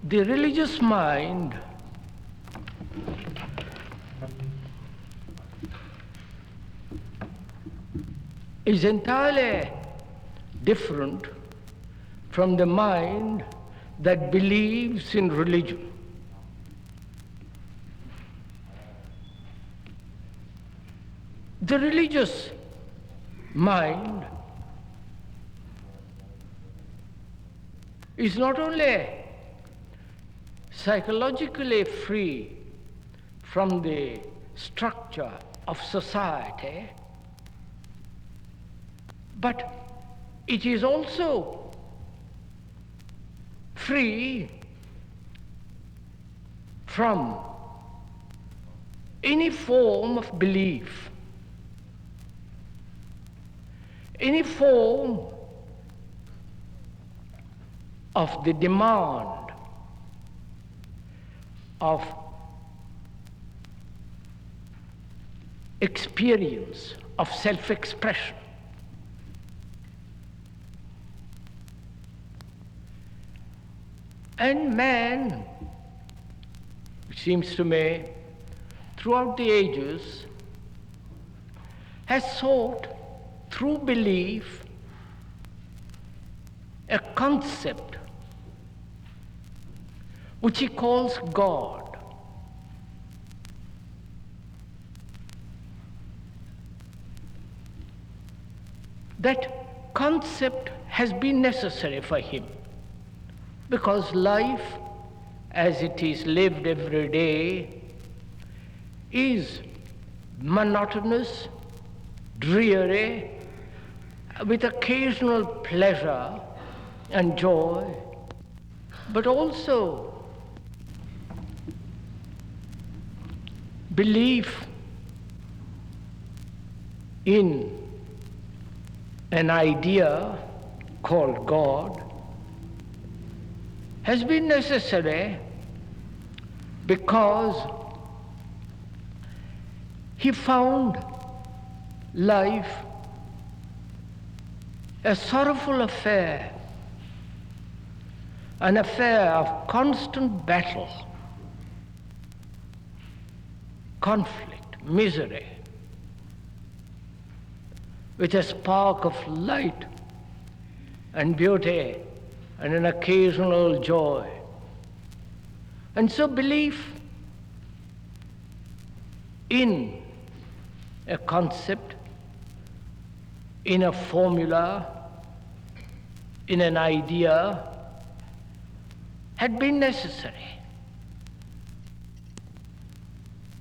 The religious mind is entirely different from the mind that believes in religion. The religious mind is not only psychologically free from the structure of society, but it is also free from any form of belief, any form of the demand of experience, of self-expression. And man, it seems to me, throughout the ages, has sought through belief a concept which he calls God. That concept has been necessary for him because life as it is lived every day is monotonous, dreary, with occasional pleasure and joy, but also belief in an idea called God has been necessary because he found life a sorrowful affair, an affair of constant battle, conflict, misery, with a spark of light and beauty and an occasional joy. And so belief in a concept, in a formula, in an idea had been necessary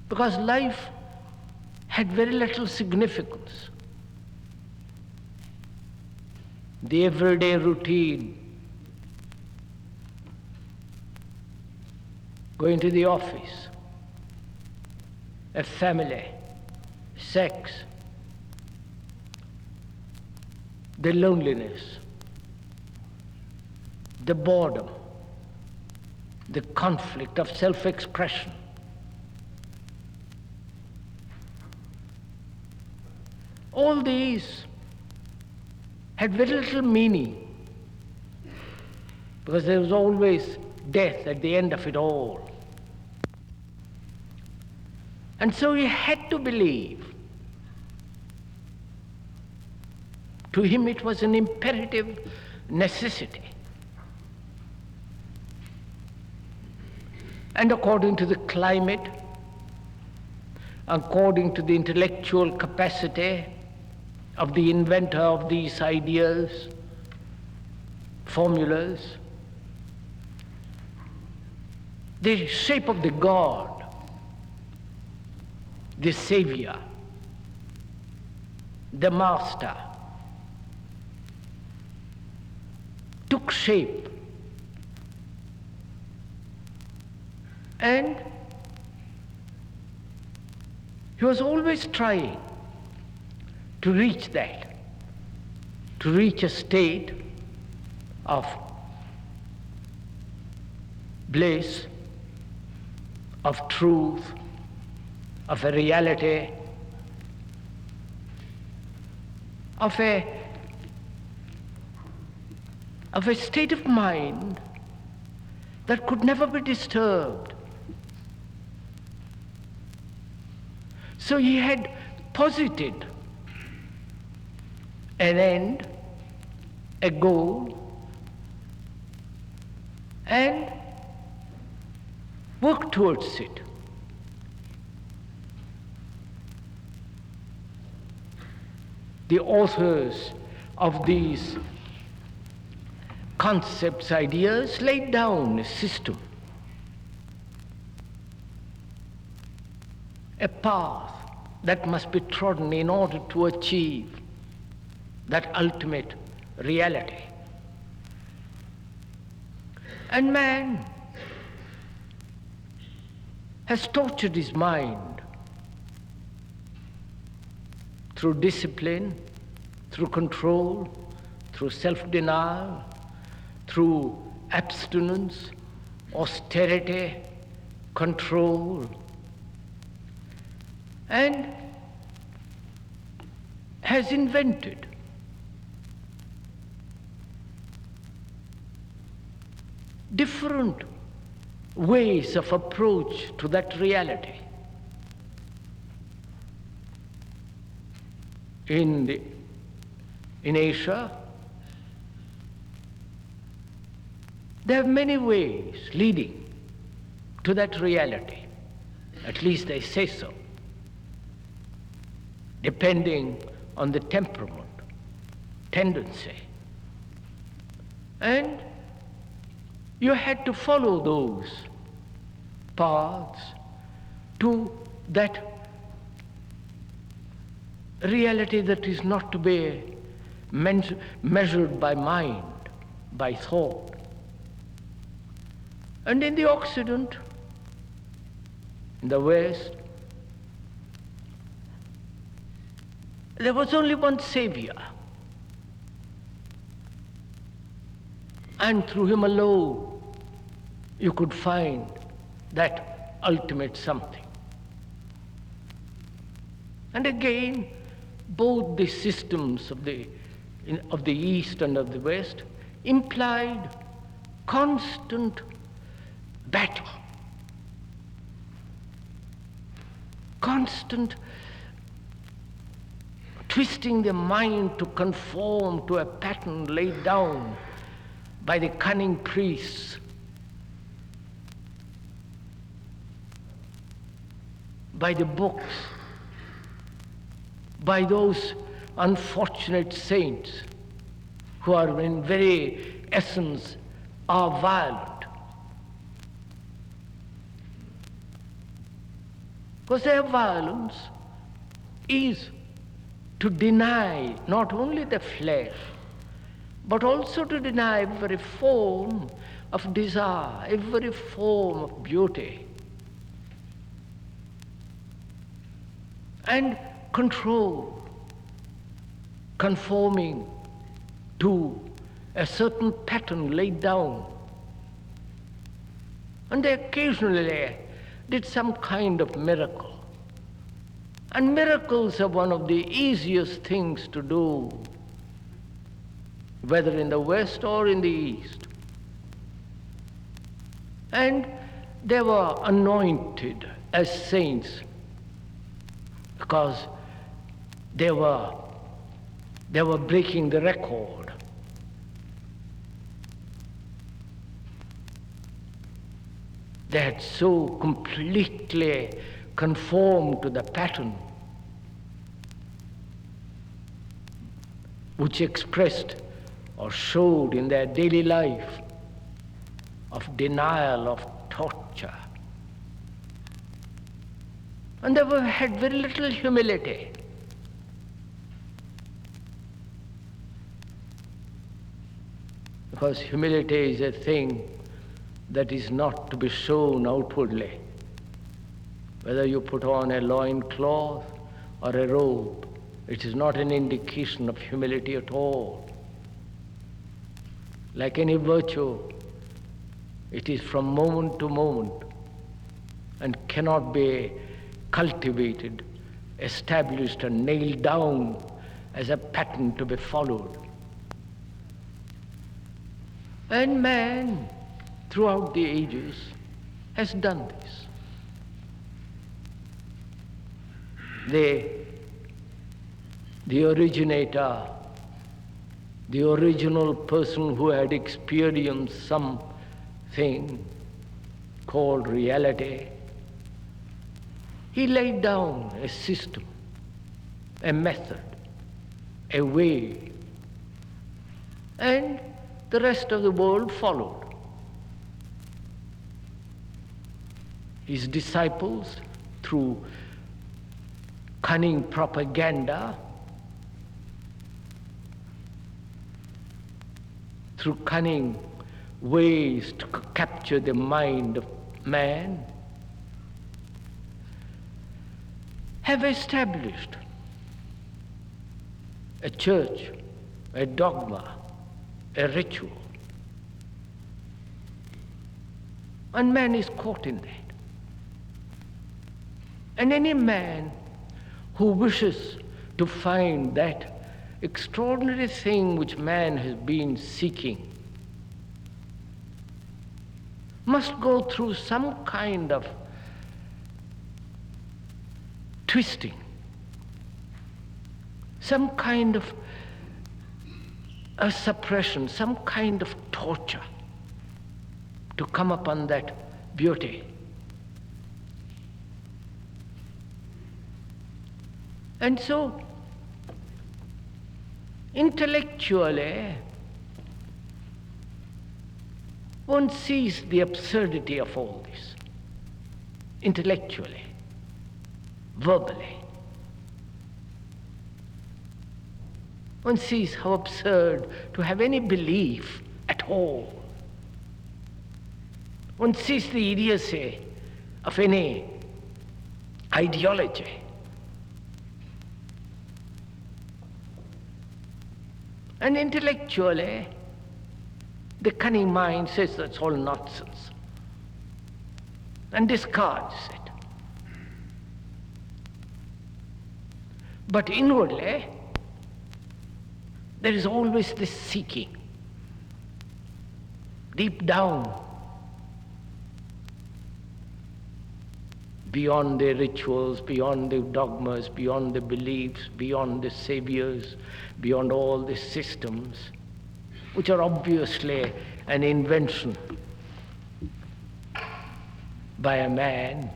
because life had very little significance. The everyday routine, going to the office, a family, sex, the loneliness, the boredom, the conflict of self-expression. All these had very little meaning because there was always death at the end of it all. And so he had to believe. To him it was an imperative necessity. And according to the climate, according to the intellectual capacity of the inventor of these ideas, formulas, the shape of the God, the Savior, the Master, took shape. And he was always trying to reach that, to reach a state of bliss, of truth, of a reality, of a state of mind that could never be disturbed. So he had posited an end, a goal, and worked towards it. The authors of these concepts, ideas, laid down a system, a path that must be trodden in order to achieve that ultimate reality. And man has tortured his mind through discipline, through control, through self-denial, through abstinence, austerity, control, and has invented different ways of approach to that reality. In Asia, there are many ways leading to that reality. At least they say so, depending on the temperament, tendency. And you had to follow those paths to that reality that is not to be measured by mind, by thought. And in the Occident, in the West, there was only one Savior. And through him alone, you could find that ultimate something. And again, both the systems of the East and of the West implied constant battle, constant twisting the mind to conform to a pattern laid down by the cunning priests, by the books, by those unfortunate saints who are in very essence are violent. Because their violence is to deny not only the flesh, but also to deny every form of desire, every form of beauty, and control, conforming to a certain pattern laid down. And they occasionally did some kind of miracle. And miracles are one of the easiest things to do, whether in the West or in the East. And they were anointed as saints because they were breaking the record. They had so completely conformed to the pattern which expressed or showed in their daily life of denial, of torture. And they had very little humility. Because humility is a thing that is not to be shown outwardly. Whether you put on a loincloth or a robe, it is not an indication of humility at all. Like any virtue, it is from moment to moment and cannot be cultivated, established and nailed down as a pattern to be followed. And man, throughout the ages has done this. The originator, the original person who had experienced something called reality, he laid down a system, a method, a way, and the rest of the world followed. His disciples, through cunning propaganda, through cunning ways to capture the mind of man, have established a church, a dogma, a ritual. And man is caught in that. And any man who wishes to find that extraordinary thing which man has been seeking must go through some kind of twisting, some kind of a suppression, some kind of torture to come upon that beauty. And so, intellectually, one sees the absurdity of all this. Intellectually, verbally. One sees how absurd to have any belief at all. One sees the idiocy of any ideology. And intellectually, the cunning mind says that's all nonsense and discards it. But inwardly, there is always this seeking, deep down, beyond the rituals, beyond the dogmas, beyond the beliefs, beyond the saviors, beyond all the systems, which are obviously an invention by a man.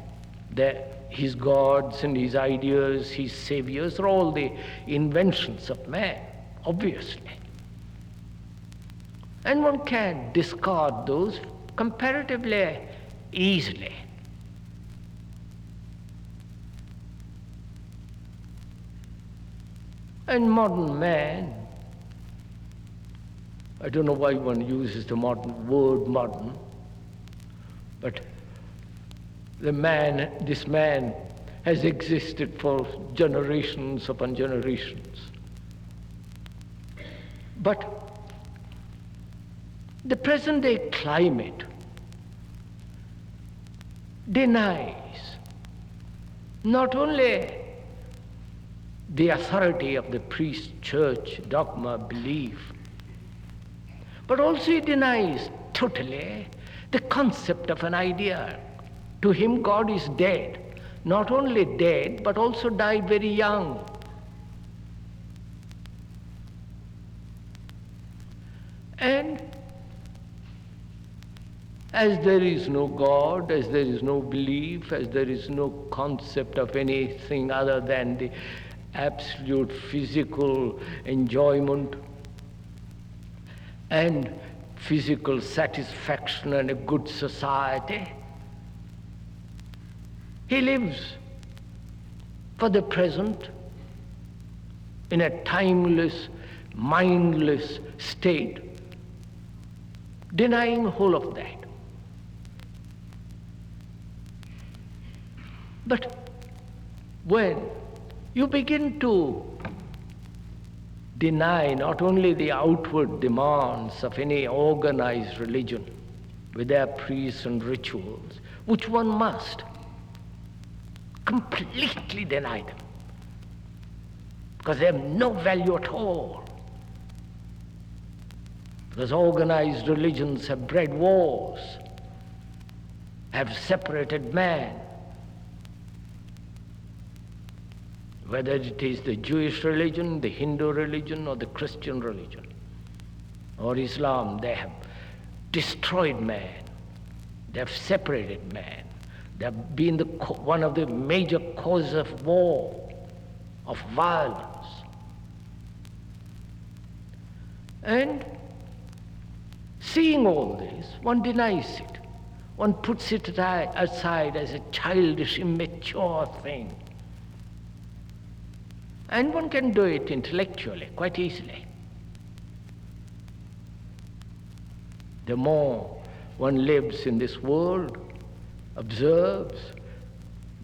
His gods and his ideas, his saviors are all the inventions of man, obviously. And one can discard those comparatively easily. And modern man, I don't know why one uses the word modern, but this man has existed for generations upon generations. But the present day climate denies not only the authority of the priest, church, dogma, belief, but also it denies totally the concept of an idea. To him, God is dead. Not only dead, but also died very young. And as there is no God, as there is no belief, as there is no concept of anything other than the absolute physical enjoyment and physical satisfaction and a good society, he lives for the present in a timeless, mindless state, denying whole of that. But when you begin to deny not only the outward demands of any organized religion with their priests and rituals, which one must completely deny them, because they have no value at all. Because organized religions have bred wars, have separated man. Whether it is the Jewish religion, the Hindu religion, or the Christian religion, or Islam, they have destroyed man. They have separated man. They have been one of the major causes of war, of violence. And seeing all this, one denies it. One puts it aside as a childish, immature thing. And one can do it intellectually, quite easily. The more one lives in this world, observes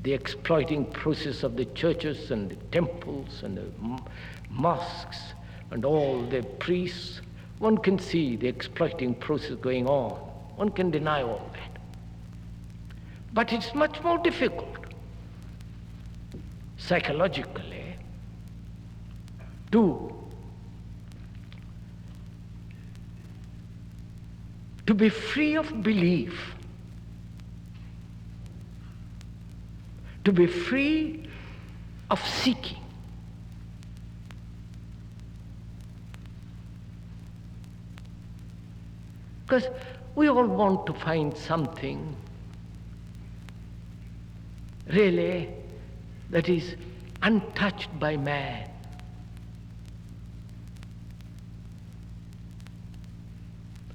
the exploiting process of the churches and the temples and the mosques and all the priests, one can see the exploiting process going on. One can deny all that. But it's much more difficult, psychologically, to be free of belief, to be free of seeking. Because we all want to find something really that is untouched by man.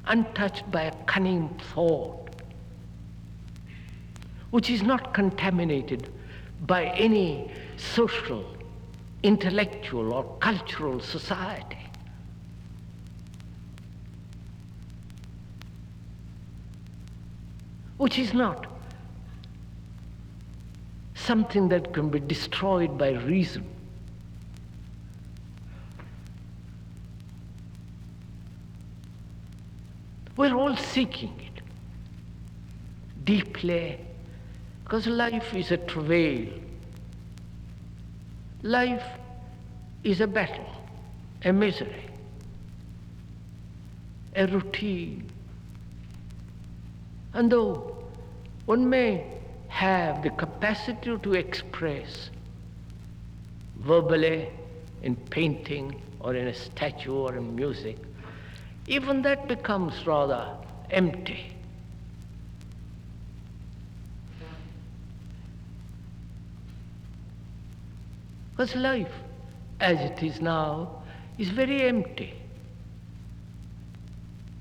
Untouched by a cunning thought, which is not contaminated by any social, intellectual, or cultural society. Which is not something that can be destroyed by reason. We're all seeking it deeply, because life is a travail. Life is a battle, a misery, a routine. And though one may have the capacity to express verbally in painting or in a statue or in music, even that becomes rather empty. Because life, as it is now, is very empty.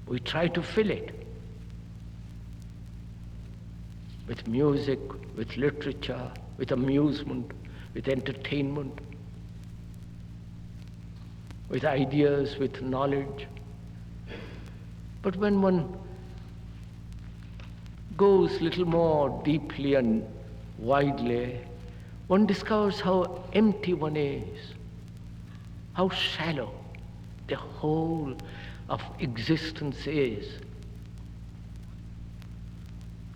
We try to fill it with music, with literature, with amusement, with entertainment, with ideas, with knowledge. But when one goes little more deeply and widely, one discovers how empty one is, how shallow the whole of existence is.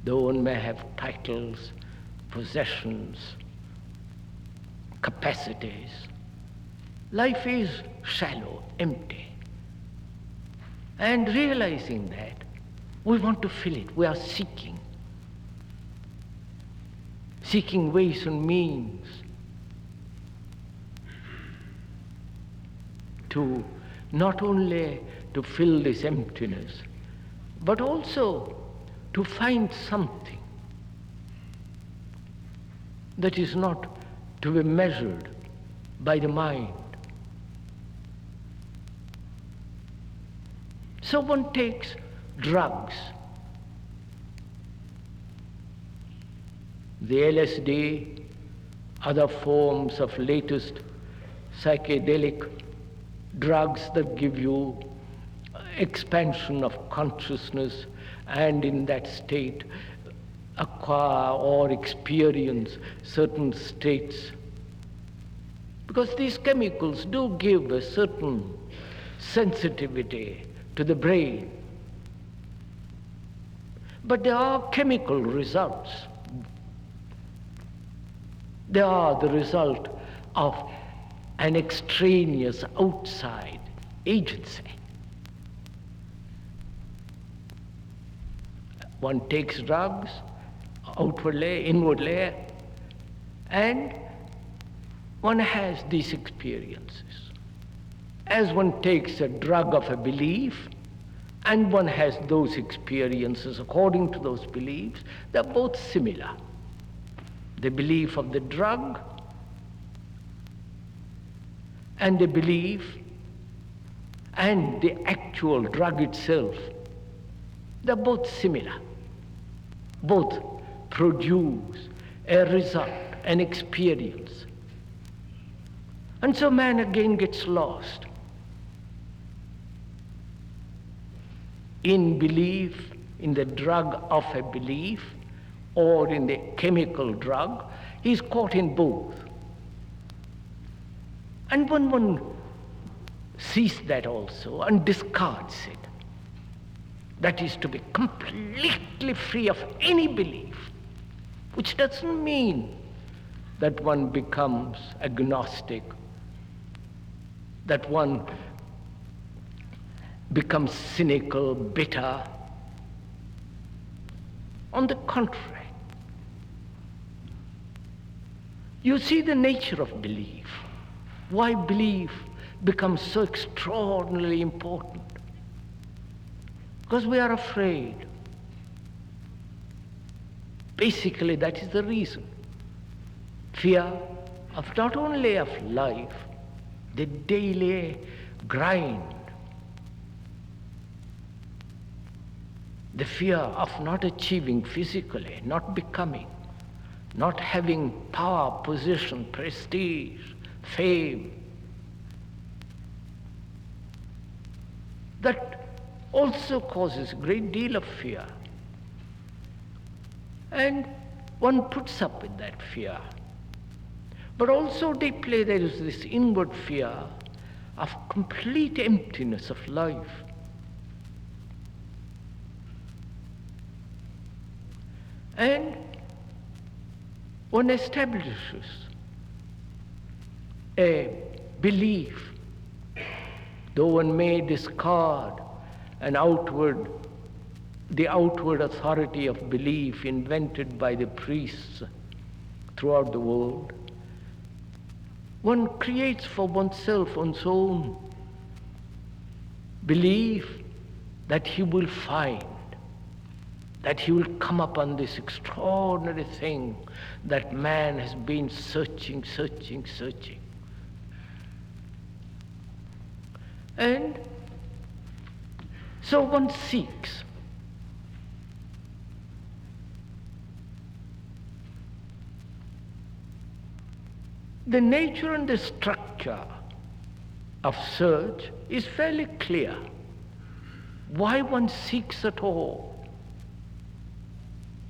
Though one may have titles, possessions, capacities, life is shallow, empty. And realizing that, we want to fill it. We are seeking ways and means to not only to fill this emptiness, but also to find something that is not to be measured by the mind. So one takes drugs, the LSD, other forms of latest psychedelic drugs that give you expansion of consciousness, and in that state acquire or experience certain states. Because these chemicals do give a certain sensitivity to the brain. But they are chemical results. They are the result of an extraneous outside agency. One takes drugs outwardly, inwardly, and one has these experiences. As one takes a drug of a belief, and one has those experiences according to those beliefs, they're both similar. The belief of the drug and the belief and the actual drug itself, they're both similar. Both produce a result, an experience. And so man again gets lost in belief, in the drug of a belief, or in the chemical drug. He's caught in both. And when one sees that also and discards it, that is to be completely free of any belief, which doesn't mean that one becomes agnostic, that one becomes cynical, bitter. On the contrary, you see the nature of belief, why belief becomes so extraordinarily important. Because we are afraid. Basically, that is the reason. Fear of not only of life, the daily grind, the fear of not achieving physically, not becoming, not having power, position, prestige, fame. That also causes a great deal of fear. And one puts up with that fear. But also deeply there is this inward fear of complete emptiness of life. And one establishes a belief, though one may discard the outward authority of belief invented by the priests throughout the world, one creates for oneself one's own belief that he will find, that he will come upon this extraordinary thing that man has been searching. And so one seeks. The nature and the structure of search is fairly clear. Why one seeks at all?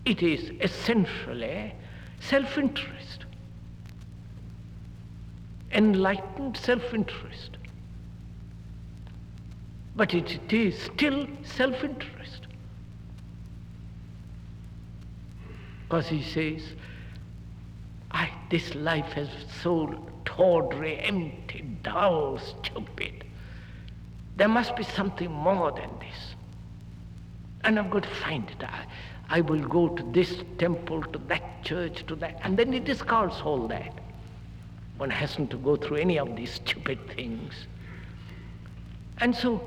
It is essentially self-interest, enlightened self-interest. But it is still self-interest. Because he says, this life is so tawdry, empty, dull, stupid. There must be something more than this. And I've got to find it. I will go to this temple, to that church, to that. And then he discards all that. One hasn't to go through any of these stupid things. And so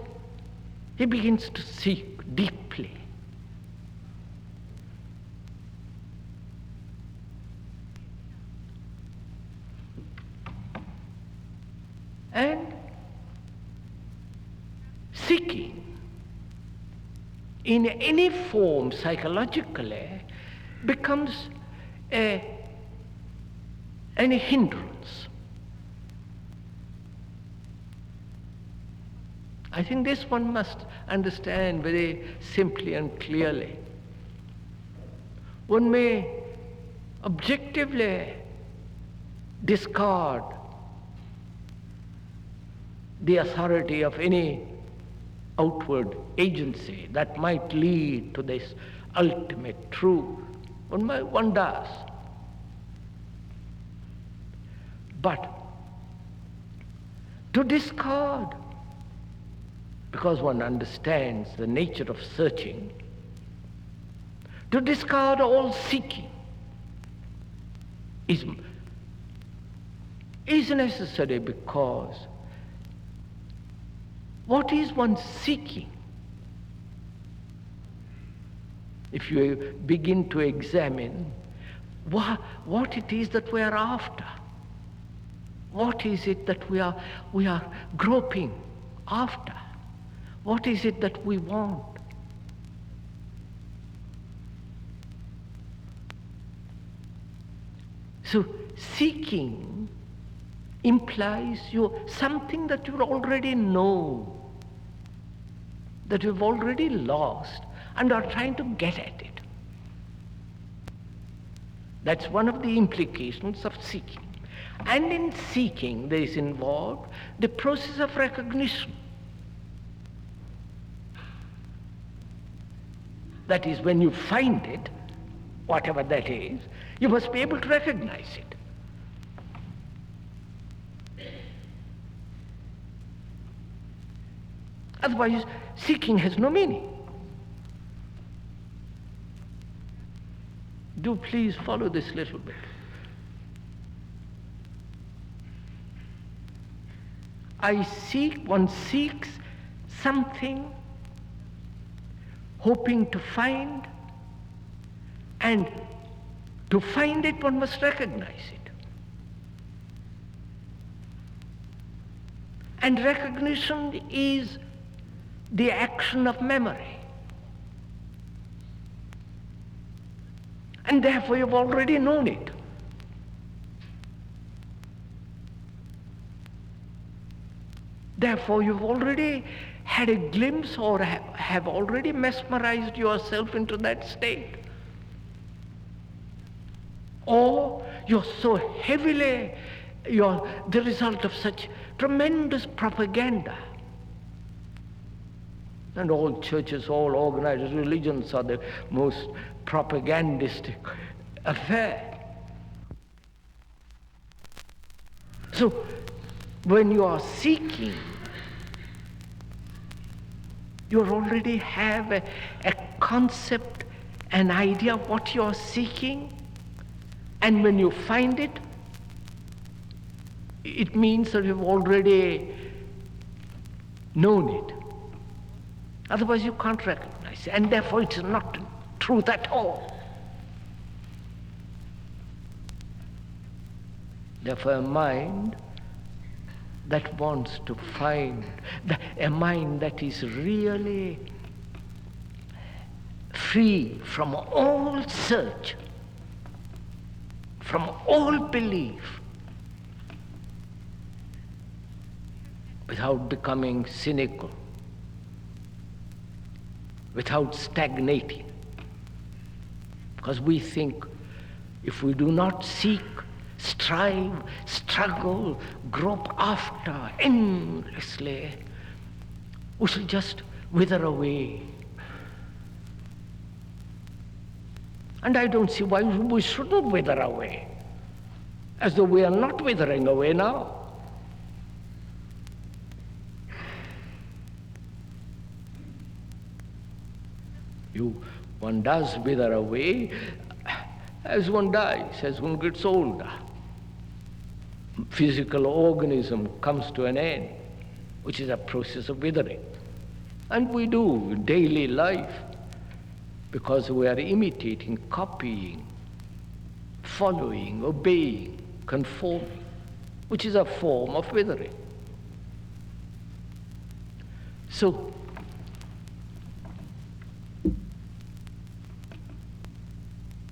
he begins to seek deeply. And seeking in any form psychologically becomes an hindrance. I think this one must understand very simply and clearly. One may objectively discard the authority of any outward agency that might lead to this ultimate truth. One does. But to discard, because one understands the nature of searching, To discard all seeking is necessary, because what is one seeking? If you begin to examine what it is that we are after, what is it that we are groping after, what is it that we want? So seeking implies something that you already know, that you've already lost and are trying to get at it. That's one of the implications of seeking. And in seeking, there is involved the process of recognition. That is, when you find it, whatever that is, you must be able to recognize it. Otherwise, seeking has no meaning. Do please follow this little bit. One seeks something, hoping to find, and to find it, one must recognize it. And recognition is the action of memory. And therefore you've already known it. Therefore you've already had a glimpse, or have already mesmerized yourself into that state. Or you're so heavily, you're the result of such tremendous propaganda. And all churches, all organized religions are the most propagandistic affair. So when you are seeking, you already have a concept, an idea of what you are seeking, and when you find it, it means that you've already known it. Otherwise you can't recognize it, and therefore it's not truth at all. Therefore a mind that wants to find, a mind that is really free from all search, from all belief, without becoming cynical, without stagnating. Because we think if we do not seek, strive, struggle, grope after endlessly, we shall just wither away. And I don't see why we shouldn't wither away, as though we are not withering away now. One does wither away as one dies, as one gets older. Physical organism comes to an end, which is a process of withering. And we do in daily life, because we are imitating, copying, following, obeying, conforming, which is a form of withering. So,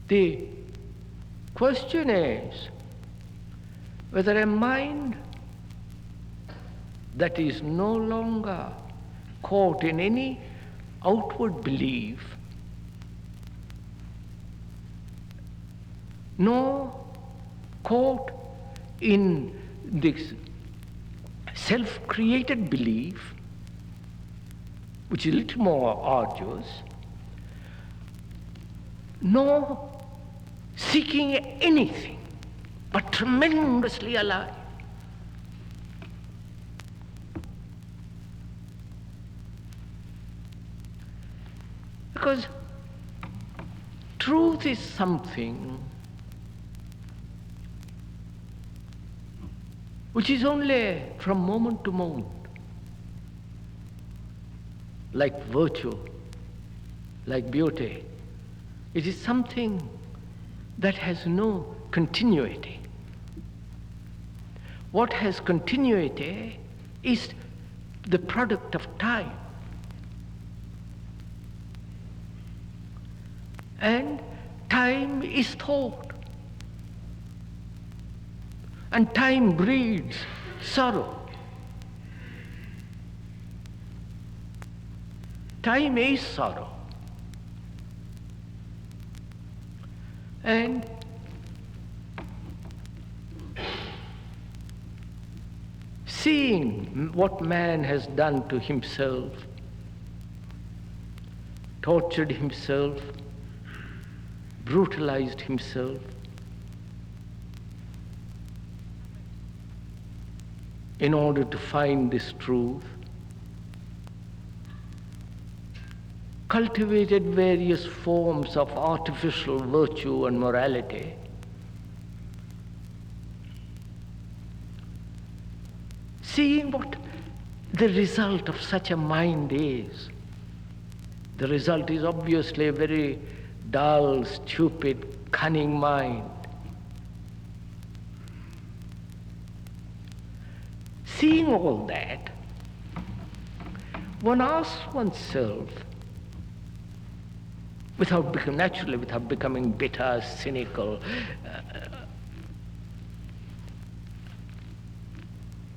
the question is whether a mind that is no longer caught in any outward belief, nor caught in this self-created belief, which is a little more arduous, nor seeking anything, but tremendously alive. Because Truth is something which is only from moment to moment, like virtue, like beauty. It is something that has no continuity. What has continuity is the product of time. And time is thought. And time breeds sorrow. Time is sorrow. And seeing what man has done to himself, tortured himself, brutalized himself, in order to find this truth, cultivated various forms of artificial virtue and morality, seeing what the result of such a mind is. The result is obviously a very dull, stupid, cunning mind. Seeing all that, one asks oneself, without becoming bitter, cynical,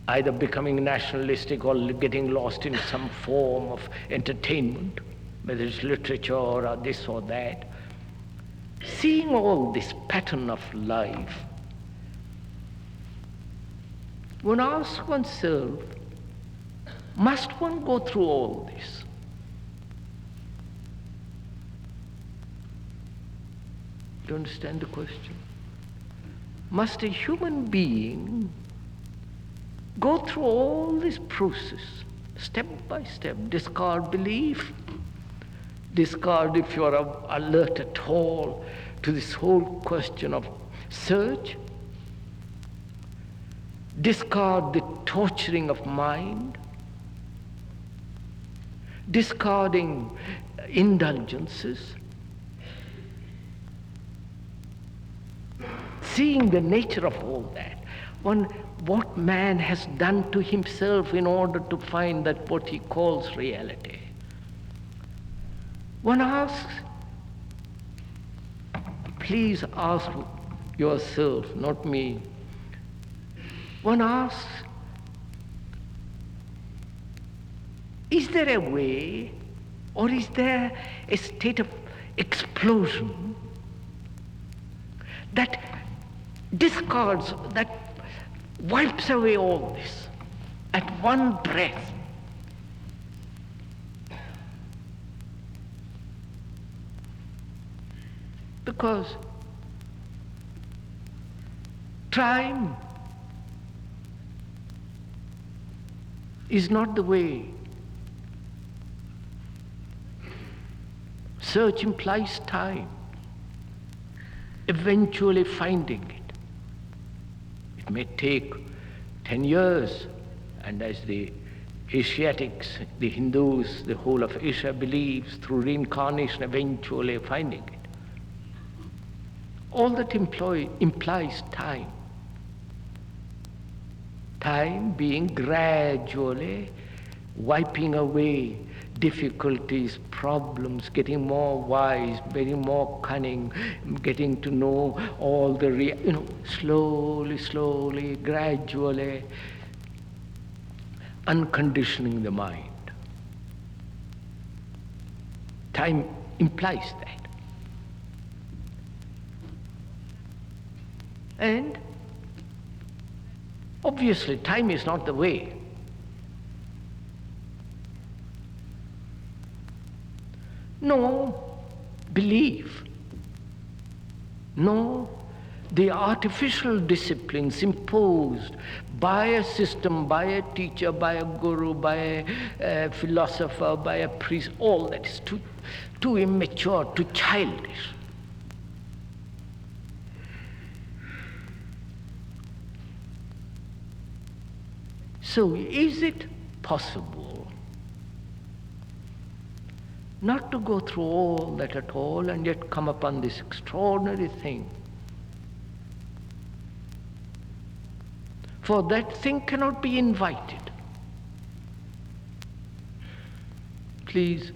either becoming nationalistic or getting lost in some form of entertainment, whether it's literature or this or that. Seeing all this pattern of life, one asks oneself, must one go through all this? Do you understand the question? Must a human being go through all this process, step by step, discard belief, discard, if you are alert at all, to this whole question of search, discard the torturing of mind, discarding indulgences, seeing the nature of all that, what man has done to himself in order to find that what he calls reality. One asks, please ask yourself, not me. One asks, is there a way, or is there a state of explosion that discards, that wipes away all this at one breath? Because time is not the way. Search implies time, eventually finding it. It may take 10 years, and as the Asiatics, the Hindus, the whole of Asia believes, through reincarnation eventually finding it. All that implies time. Time being gradually wiping away difficulties, problems, getting more wise, getting more cunning, getting to know all the, slowly, gradually, unconditioning the mind. Time implies that. And obviously time is not the way. No belief, no the artificial disciplines imposed by a system, by a teacher, by a guru, by a philosopher, by a priest, all that is too immature, too childish. So is it possible not to go through all that at all and yet come upon this extraordinary thing? For that thing cannot be invited. Please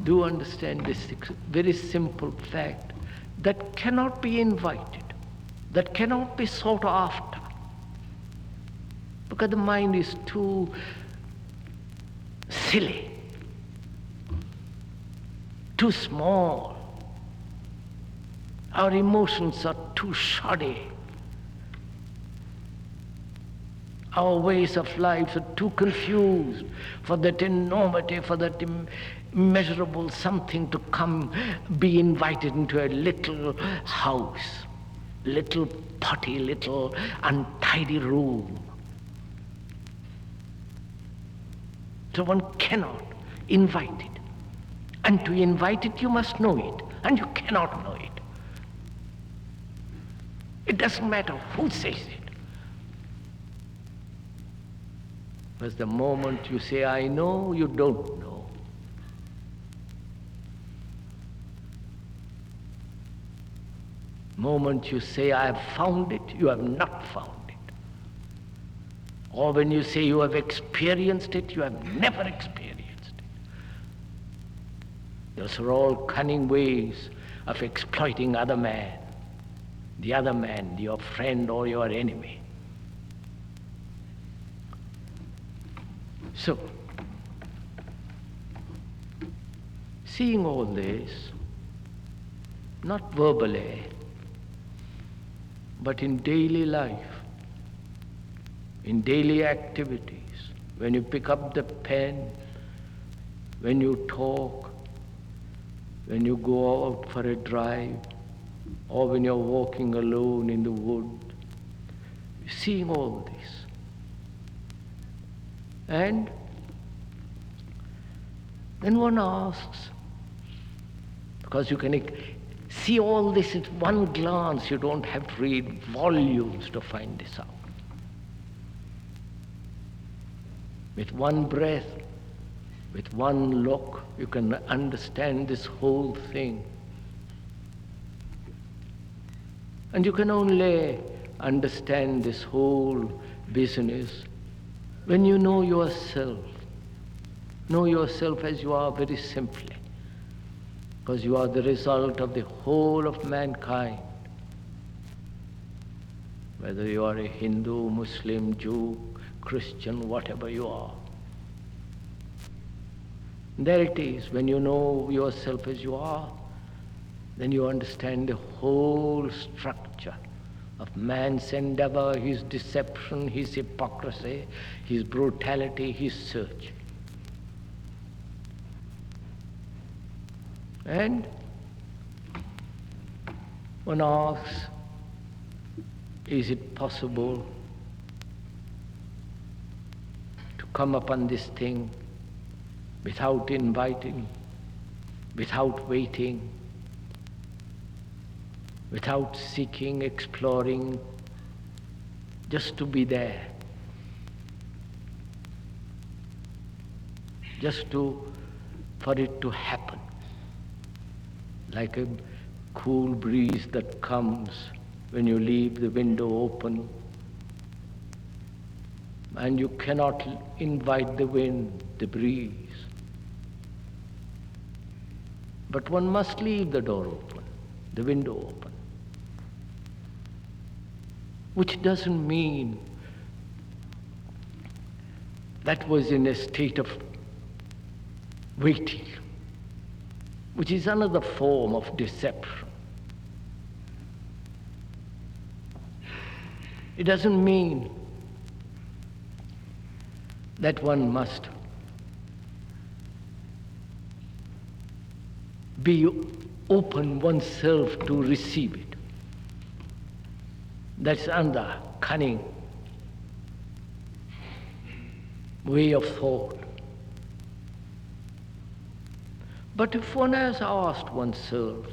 do understand this very simple fact that cannot be invited, that cannot be sought after, because the mind is too silly, too small. Our emotions are too shoddy. Our ways of life are too confused for that enormity, for that immeasurable something to come, be invited into a little house, little potty, little untidy room. So one cannot invite it. And to invite it, you must know it. And you cannot know it. It doesn't matter who says it. Because the moment you say, I know, you don't know. Moment you say, I have found it, you have not found it. Or when you say you have experienced it, you have never experienced it. Those are all cunning ways of exploiting other man, your friend or your enemy. So, seeing all this, not verbally, but in daily life, in daily activities, when you pick up the pen, when you talk, when you go out for a drive, or when you're walking alone in the wood, seeing all this. And then one asks, because you can see all this at one glance, you don't have to read volumes to find this out. With one breath, with one look, you can understand this whole thing. And you can only understand this whole business when you know yourself as you are very simply, because you are the result of the whole of mankind, whether you are a Hindu, Muslim, Jew, Christian, whatever you are. There it is, when you know yourself as you are, then you understand the whole structure of man's endeavor, his deception, his hypocrisy, his brutality, his search. And one asks, is it possible to come upon this thing without inviting, without waiting, without seeking, exploring, just to be there, for it to happen, like a cool breeze that comes when you leave the window open, and you cannot invite the wind, the breeze, but one must leave the door open, the window open. Which doesn't mean that was in a state of waiting, which is another form of deception. It doesn't mean that one must be open oneself to receive it. That's another cunning way of thought. But if one has asked oneself,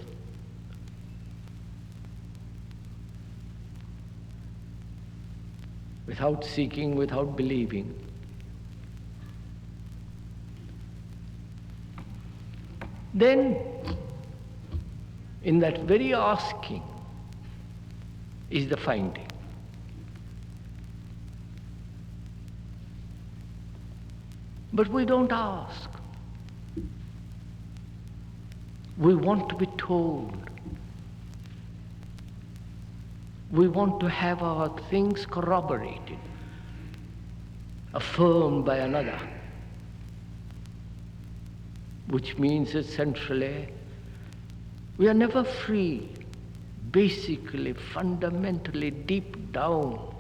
without seeking, without believing, then in that very asking is the finding. But we don't ask. We want to be told. We want to have our things corroborated, affirmed by another, which means essentially we are never free, basically, fundamentally, deep down,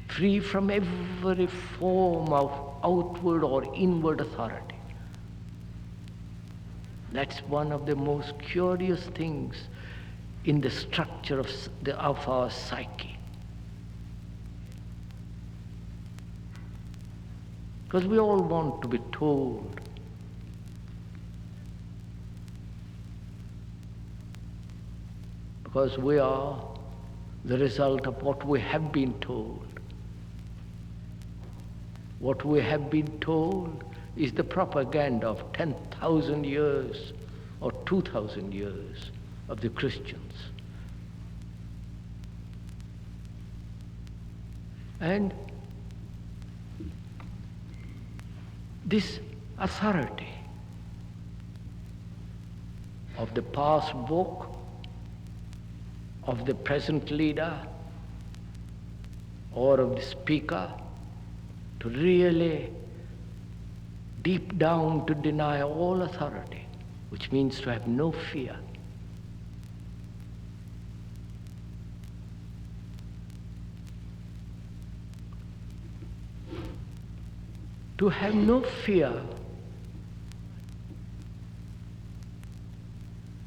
free from every form of outward or inward authority. That's one of the most curious things in the structure of our psyche. Because we all want to be told. Because we are the result of what we have been told. What we have been told is the propaganda of 10,000 years or 2,000 years of the Christians. And this authority of the past book, of the present leader, or of the speaker, to really deep down to deny all authority, which means to have no fear. To have no fear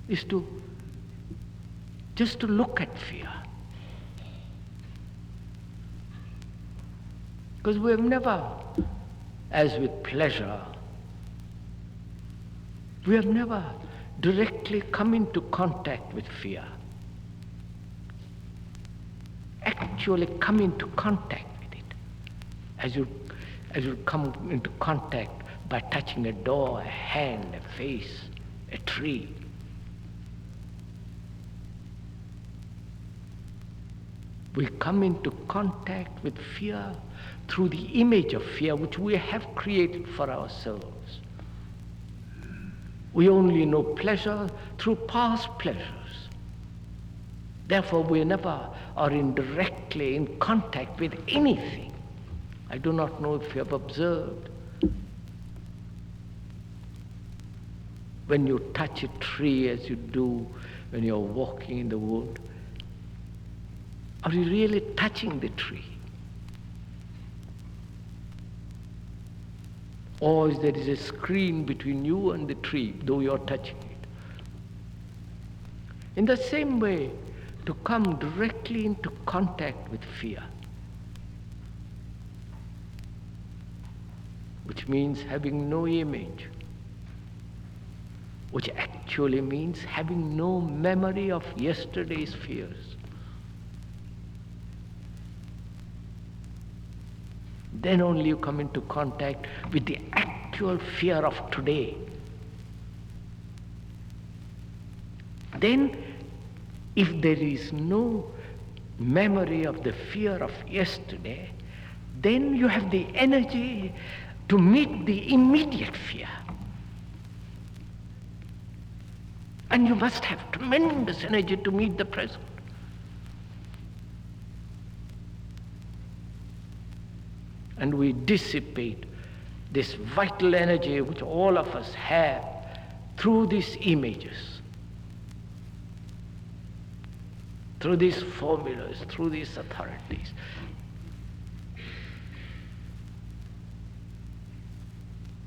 is to just to look at fear. Because we have never, as with pleasure, we have never directly come into contact with fear. Actually come into contact with it. As you come into contact by touching a door, a hand, a face, a tree. We come into contact with fear through the image of fear which we have created for ourselves. We only know pleasure through past pleasures. Therefore, we never are indirectly in contact with anything. I do not know if you have observed. When you touch a tree as you do when you're walking in the wood, are you really touching the tree? Or is there a screen between you and the tree, though you're touching it? In the same way, to come directly into contact with fear, which means having no image, which actually means having no memory of yesterday's fears. Then only you come into contact with the actual fear of today. Then, if there is no memory of the fear of yesterday, then you have the energy to meet the immediate fear. And you must have tremendous energy to meet the present. And we dissipate this vital energy which all of us have through these images, through these formulas, through these authorities.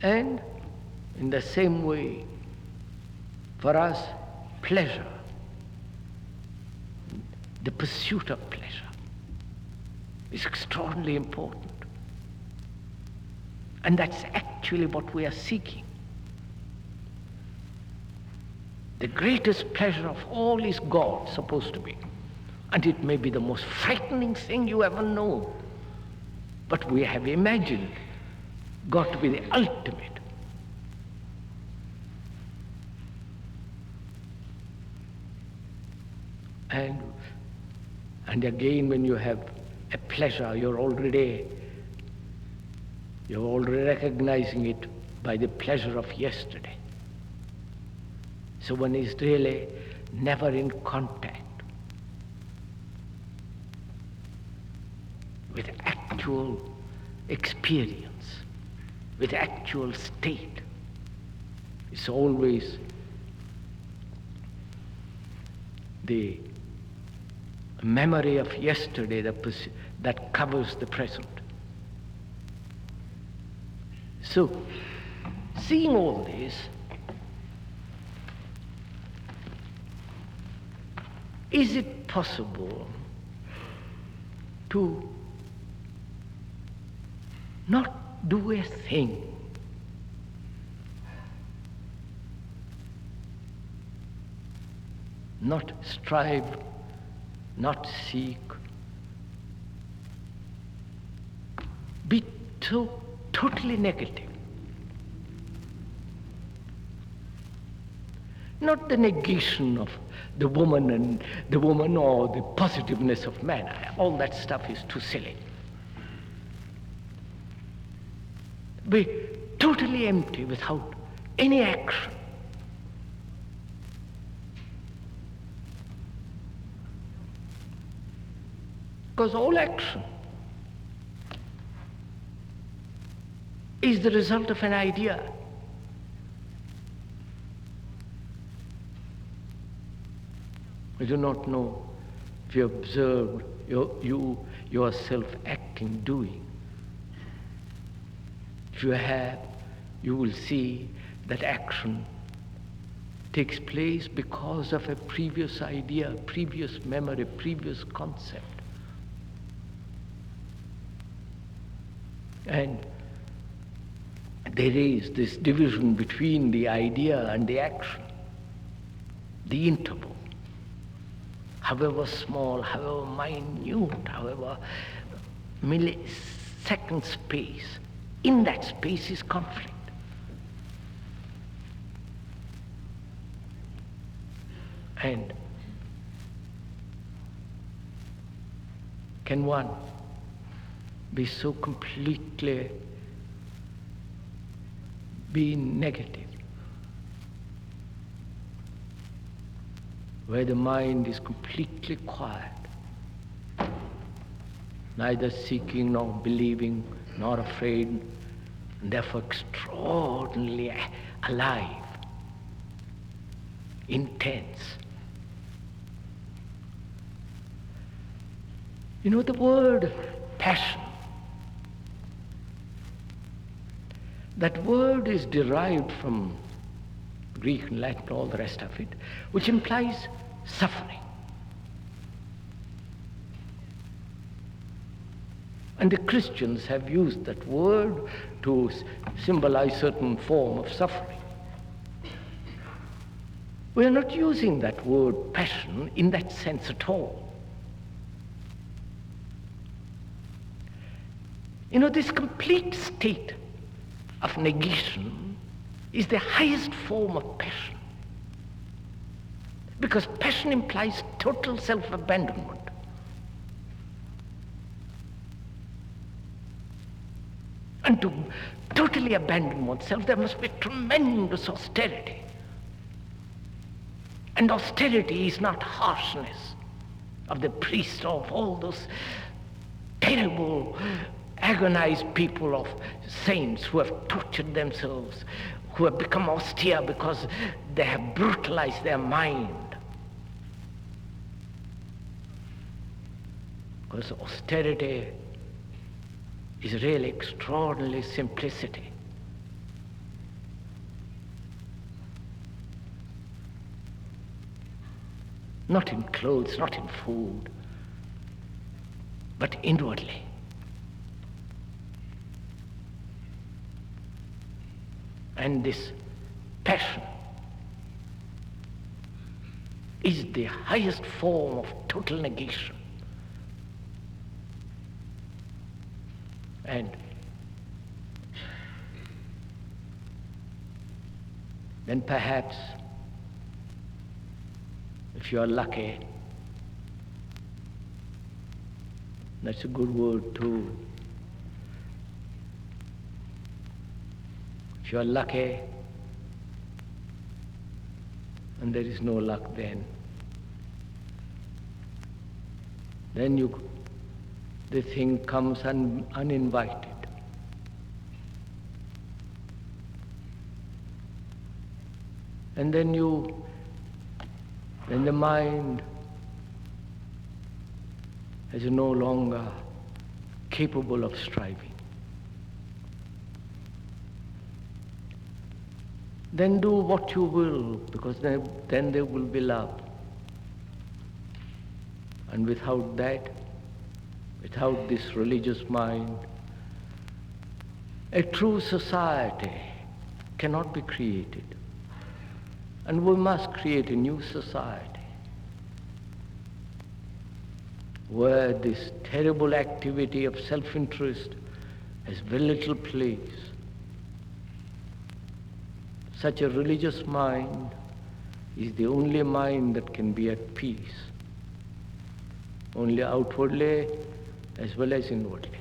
And in the same way, for us, pleasure, the pursuit of pleasure, is extraordinarily important. And that's actually what we are seeking. The greatest pleasure of all is God, supposed to be. And it may be the most frightening thing you ever know. But we have imagined God to be the ultimate. And again, when you have a pleasure, you're already recognizing it by the pleasure of yesterday. So one is really never in contact with actual experience, with actual state. It's always the memory of yesterday that covers the present. So, seeing all this, is it possible to not do a thing? Not strive, not seek, be totally negative. Not the negation of the woman or the positiveness of man. All that stuff is too silly. Be totally empty without any action. Because all action is the result of an idea. I do not know if you observe yourself acting, doing. If you have, you will see that action takes place because of a previous idea, previous memory, previous concept. And there is this division between the idea and the action, the interval. However small, however minute, however millisecond space, in that space is conflict. And can one be so completely negative, where the mind is completely quiet, neither seeking nor believing nor afraid, and therefore extraordinarily alive, intense? You know, the word passion, that word is derived from Greek and Latin, all the rest of it, which implies suffering. And the Christians have used that word to symbolize certain form of suffering. We are not using that word passion in that sense at all. You know, this complete state of negation is the highest form of passion. Because passion implies total self-abandonment. And to totally abandon oneself, there must be tremendous austerity. And austerity is not harshness of the priest, of all those terrible, agonized people of saints who have tortured themselves, who have become austere because they have brutalized their mind. Because austerity is really extraordinary simplicity. Not in clothes, not in food, but inwardly. And this passion is the highest form of total negation. And then perhaps, if you are lucky, That's a good word too. If you are lucky, and there is no luck then the thing comes uninvited. And then the mind is no longer capable of striving. Then do what you will, because then there will be love. And without that, without this religious mind, a true society cannot be created. And we must create a new society where this terrible activity of self-interest has very little place. Such a religious mind is the only mind that can be at peace, only outwardly as well as inwardly.